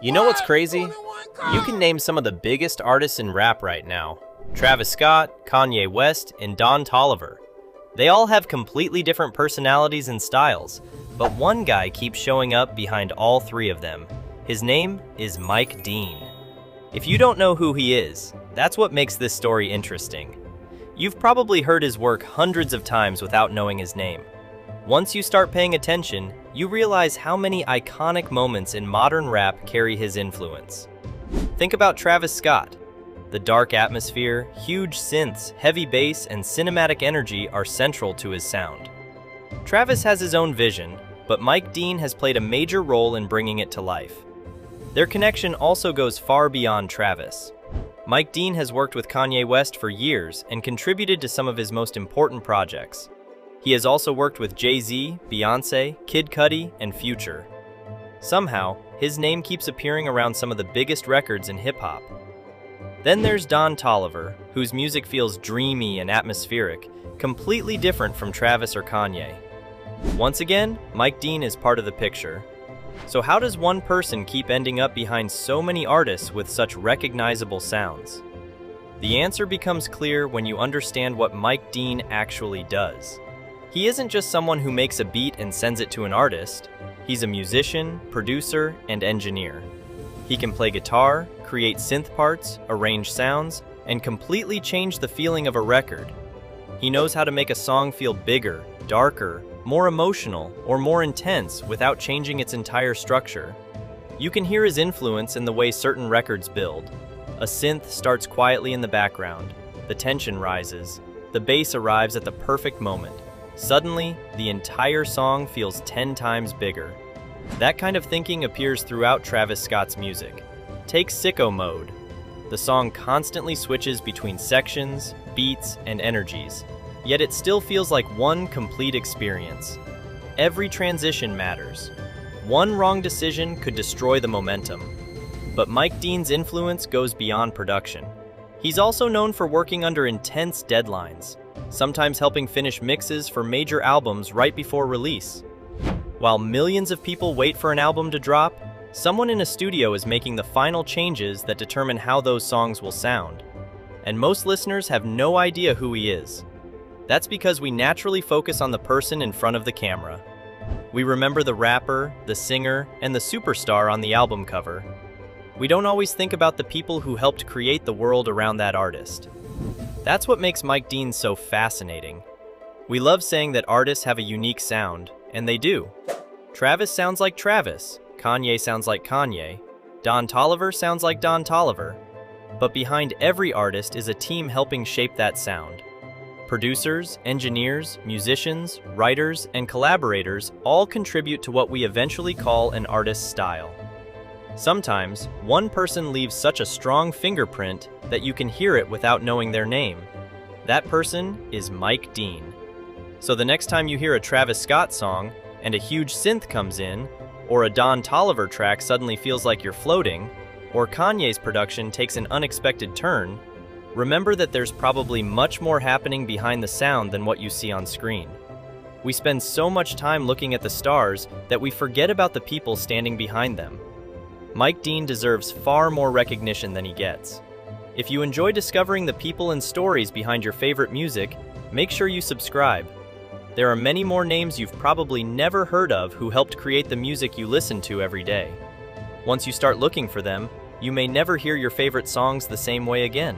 You know what's crazy? You can name some of the biggest artists in rap right now. Travis Scott, Kanye West, and Don Toliver. They all have completely different personalities and styles, but one guy keeps showing up behind all three of them. His name is Mike Dean. If you don't know who he is, that's what makes this story interesting. You've probably heard his work hundreds of times without knowing his name. Once you start paying attention, you realize how many iconic moments in modern rap carry his influence. Think about Travis Scott. The dark atmosphere, huge synths, heavy bass, and cinematic energy are central to his sound. Travis has his own vision, but Mike Dean has played a major role in bringing it to life. Their connection also goes far beyond Travis. Mike Dean has worked with Kanye West for years and contributed to some of his most important projects. He has also worked with Jay-Z, Beyonce, Kid Cudi, and Future. Somehow, his name keeps appearing around some of the biggest records in hip-hop. Then there's Don Toliver, whose music feels dreamy and atmospheric, completely different from Travis or Kanye. Once again, Mike Dean is part of the picture. So how does one person keep ending up behind so many artists with such recognizable sounds? The answer becomes clear when you understand what Mike Dean actually does. He isn't just someone who makes a beat and sends it to an artist. He's a musician, producer, and engineer. He can play guitar, create synth parts, arrange sounds, and completely change the feeling of a record. He knows how to make a song feel bigger, darker, more emotional, or more intense without changing its entire structure. You can hear his influence in the way certain records build. A synth starts quietly in the background. The tension rises. The bass arrives at the perfect moment. Suddenly, the entire song feels 10 times bigger. That kind of thinking appears throughout Travis Scott's music. Take Sicko Mode. The song constantly switches between sections, beats, and energies, yet it still feels like one complete experience. Every transition matters. One wrong decision could destroy the momentum. But Mike Dean's influence goes beyond production. He's also known for working under intense deadlines, sometimes helping finish mixes for major albums right before release. While millions of people wait for an album to drop, someone in a studio is making the final changes that determine how those songs will sound. And most listeners have no idea who he is. That's because we naturally focus on the person in front of the camera. We remember the rapper, the singer, and the superstar on the album cover. We don't always think about the people who helped create the world around that artist. That's what makes Mike Dean so fascinating. We love saying that artists have a unique sound, and they do. Travis sounds like Travis, Kanye sounds like Kanye, Don Toliver sounds like Don Toliver. But behind every artist is a team helping shape that sound. Producers, engineers, musicians, writers, and collaborators all contribute to what we eventually call an artist's style. Sometimes, one person leaves such a strong fingerprint that you can hear it without knowing their name. That person is Mike Dean. So the next time you hear a Travis Scott song and a huge synth comes in, or a Don Toliver track suddenly feels like you're floating, or Kanye's production takes an unexpected turn, remember that there's probably much more happening behind the sound than what you see on screen. We spend so much time looking at the stars that we forget about the people standing behind them. Mike Dean deserves far more recognition than he gets. If you enjoy discovering the people and stories behind your favorite music, make sure you subscribe. There are many more names you've probably never heard of who helped create the music you listen to every day. Once you start looking for them, you may never hear your favorite songs the same way again.